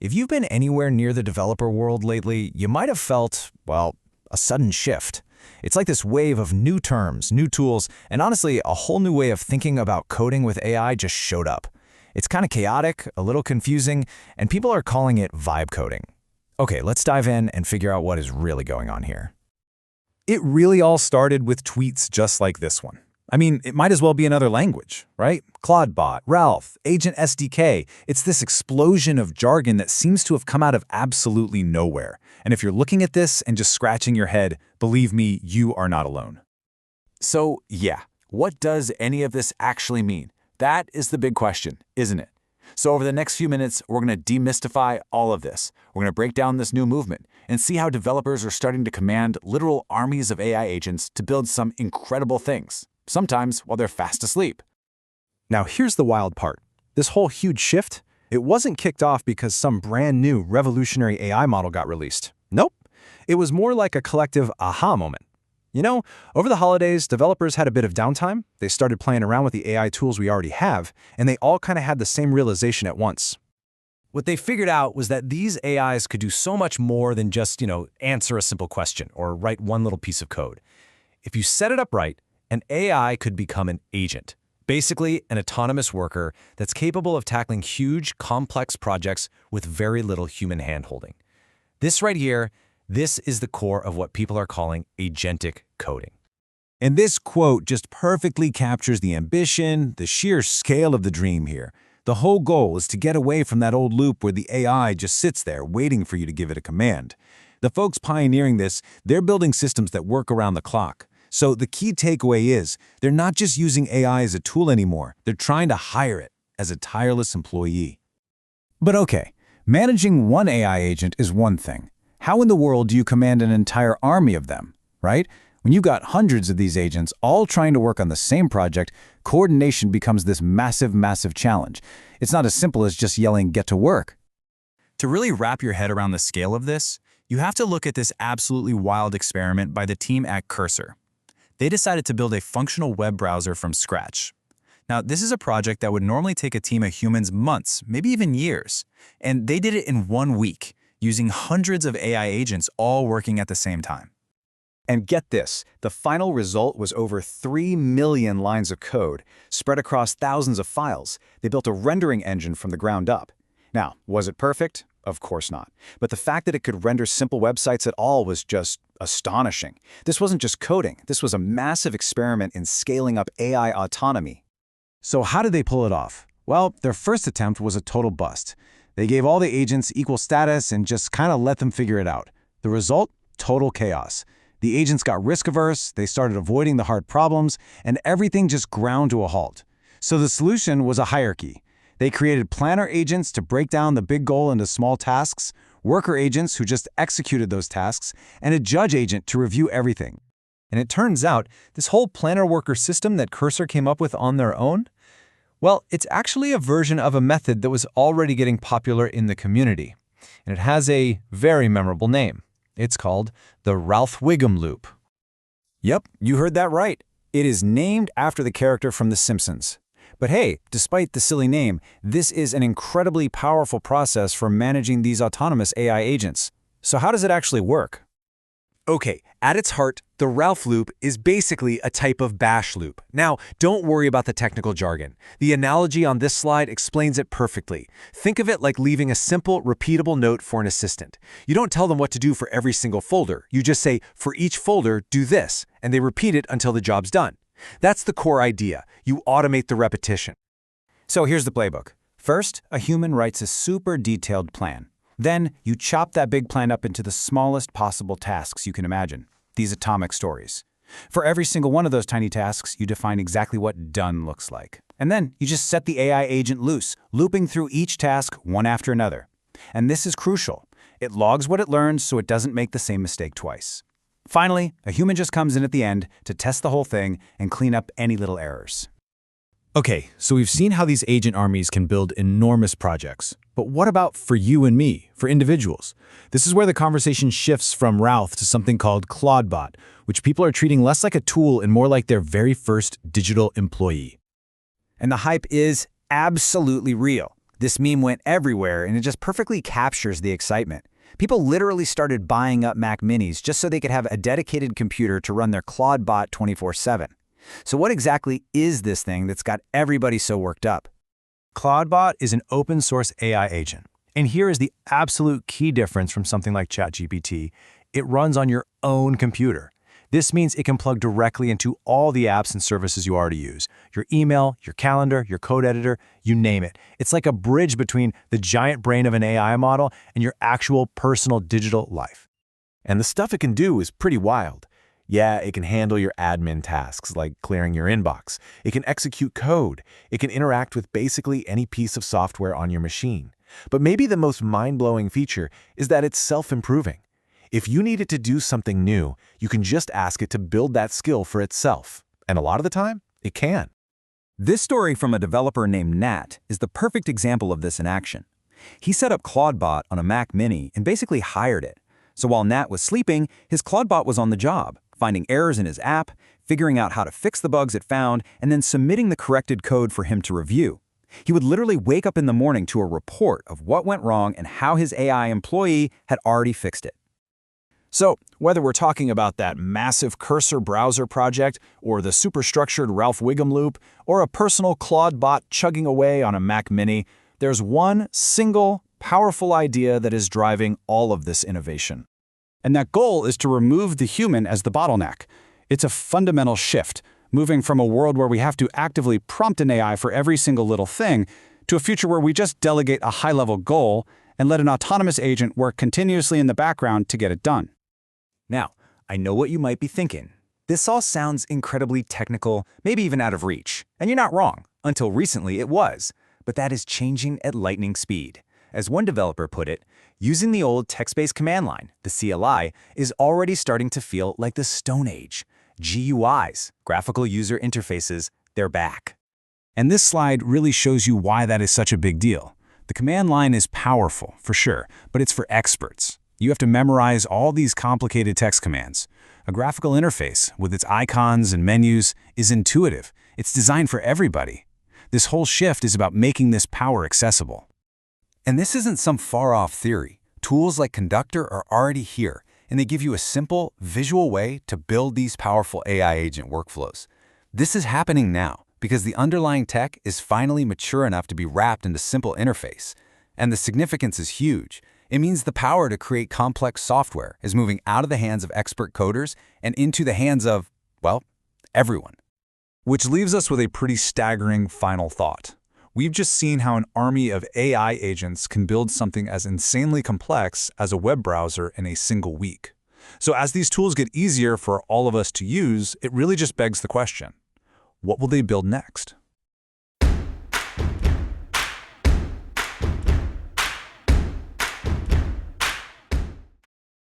If you've been anywhere near the developer world lately, you might have felt, well, a sudden shift. It's like this wave of new terms, new tools, and honestly, a whole new way of thinking about coding with AI just showed up. It's kind of chaotic, a little confusing, and people are calling it vibe coding. Okay, let's dive in and figure out what is really going on here. It really all started with tweets just like this one. I mean, it might as well be another language, right? Claudebot, Ralph, Agent SDK. It's this explosion of jargon that seems to have come out of absolutely nowhere. And if you're looking at this and just scratching your head, believe me, you are not alone. So, yeah, what does any of this actually mean? That is the big question, isn't it? So over the next few minutes, we're going to demystify all of this. We're going to break down this new movement and see how developers are starting to command literal armies of AI agents to build some incredible things, sometimes while they're fast asleep. Now here's the wild part. This whole huge shift, it wasn't kicked off because some brand new revolutionary AI model got released. Nope. It was more like a collective aha moment. You know, over the holidays, developers had a bit of downtime. They started playing around with the AI tools we already have, and they all kind of had the same realization at once. What they figured out was that these AIs could do so much more than just, answer a simple question or write one little piece of code. If you set it up right, an AI could become an agent, basically an autonomous worker that's capable of tackling huge, complex projects with very little human handholding. This right here, this is the core of what people are calling agentic coding. And this quote just perfectly captures the ambition, the sheer scale of the dream here. The whole goal is to get away from that old loop where the AI just sits there waiting for you to give it a command. The folks pioneering this, they're building systems that work around the clock. So the key takeaway is, they're not just using AI as a tool anymore, they're trying to hire it as a tireless employee. But okay, managing one AI agent is one thing. How in the world do you command an entire army of them, right? When you've got hundreds of these agents all trying to work on the same project, coordination becomes this massive, massive challenge. It's not as simple as just yelling, "Get to work." To really wrap your head around the scale of this, you have to look at this absolutely wild experiment by the team at Cursor. They decided to build a functional web browser from scratch. Now, this is a project that would normally take a team of humans months, maybe even years, and they did it in 1 week, using hundreds of AI agents all working at the same time. And get this, the final result was over 3 million lines of code, spread across thousands of files. They built a rendering engine from the ground up. Now, was it perfect? Of course not. But the fact that it could render simple websites at all was just astonishing. This wasn't just coding. This was a massive experiment in scaling up AI autonomy. So how did they pull it off? Well, their first attempt was a total bust. They gave all the agents equal status and just kind of let them figure it out. The result? Total chaos. The agents got risk-averse, they started avoiding the hard problems, and everything just ground to a halt. So the solution was a hierarchy. They created planner agents to break down the big goal into small tasks, worker agents who just executed those tasks, and a judge agent to review everything. And it turns out, this whole planner worker system that Cursor came up with on their own, well, it's actually a version of a method that was already getting popular in the community. And it has a very memorable name. It's called the Ralph Wiggum loop. Yep, you heard that right. It is named after the character from The Simpsons. But hey, despite the silly name, this is an incredibly powerful process for managing these autonomous AI agents. So how does it actually work? Okay, at its heart, the Ralph loop is basically a type of bash loop. Now, don't worry about the technical jargon. The analogy on this slide explains it perfectly. Think of it like leaving a simple, repeatable note for an assistant. You don't tell them what to do for every single folder. You just say, for each folder, do this, and they repeat it until the job's done. That's the core idea. You automate the repetition. So here's the playbook. First, a human writes a super detailed plan. Then, you chop that big plan up into the smallest possible tasks you can imagine, these atomic stories. For every single one of those tiny tasks, you define exactly what done looks like. And then, you just set the AI agent loose, looping through each task one after another. And this is crucial. It logs what it learns so it doesn't make the same mistake twice. Finally, a human just comes in at the end to test the whole thing and clean up any little errors. Okay, so we've seen how these agent armies can build enormous projects. But what about for you and me, for individuals? This is where the conversation shifts from Ralph to something called Claudebot, which people are treating less like a tool and more like their very first digital employee. And the hype is absolutely real. This meme went everywhere, and it just perfectly captures the excitement. People literally started buying up Mac Minis just so they could have a dedicated computer to run their Claudebot 24/7. So what exactly is this thing that's got everybody so worked up? Claudebot is an open-source AI agent. And here is the absolute key difference from something like ChatGPT. It runs on your own computer. This means it can plug directly into all the apps and services you already use. Your email, your calendar, your code editor, you name it. It's like a bridge between the giant brain of an AI model and your actual personal digital life. And the stuff it can do is pretty wild. Yeah, it can handle your admin tasks like clearing your inbox. It can execute code. It can interact with basically any piece of software on your machine. But maybe the most mind-blowing feature is that it's self-improving. If you need it to do something new, you can just ask it to build that skill for itself. And a lot of the time, it can. This story from a developer named Nat is the perfect example of this in action. He set up Claudebot on a Mac Mini and basically hired it. So while Nat was sleeping, his Claudebot was on the job, finding errors in his app, figuring out how to fix the bugs it found, and then submitting the corrected code for him to review. He would literally wake up in the morning to a report of what went wrong and how his AI employee had already fixed it. So, whether we're talking about that massive cursor browser project, or the superstructured Ralph Wiggum loop, or a personal Claudebot chugging away on a Mac Mini, there's one single, powerful idea that is driving all of this innovation. And that goal is to remove the human as the bottleneck. It's a fundamental shift, moving from a world where we have to actively prompt an AI for every single little thing, to a future where we just delegate a high-level goal and let an autonomous agent work continuously in the background to get it done. Now, I know what you might be thinking. This all sounds incredibly technical, maybe even out of reach. And you're not wrong. Until recently, it was. But that is changing at lightning speed. As one developer put it, using the old text-based command line, the CLI, is already starting to feel like the Stone Age. GUIs, graphical user interfaces, they're back. And this slide really shows you why that is such a big deal. The command line is powerful, for sure, but it's for experts. You have to memorize all these complicated text commands. A graphical interface, with its icons and menus, is intuitive. It's designed for everybody. This whole shift is about making this power accessible. And this isn't some far-off theory. Tools like Conductor are already here, and they give you a simple, visual way to build these powerful AI agent workflows. This is happening now because the underlying tech is finally mature enough to be wrapped into simple interface. And the significance is huge. It means the power to create complex software is moving out of the hands of expert coders and into the hands of, well, everyone. Which leaves us with a pretty staggering final thought. We've just seen how an army of AI agents can build something as insanely complex as a web browser in a single week. So as these tools get easier for all of us to use, it really just begs the question, what will they build next?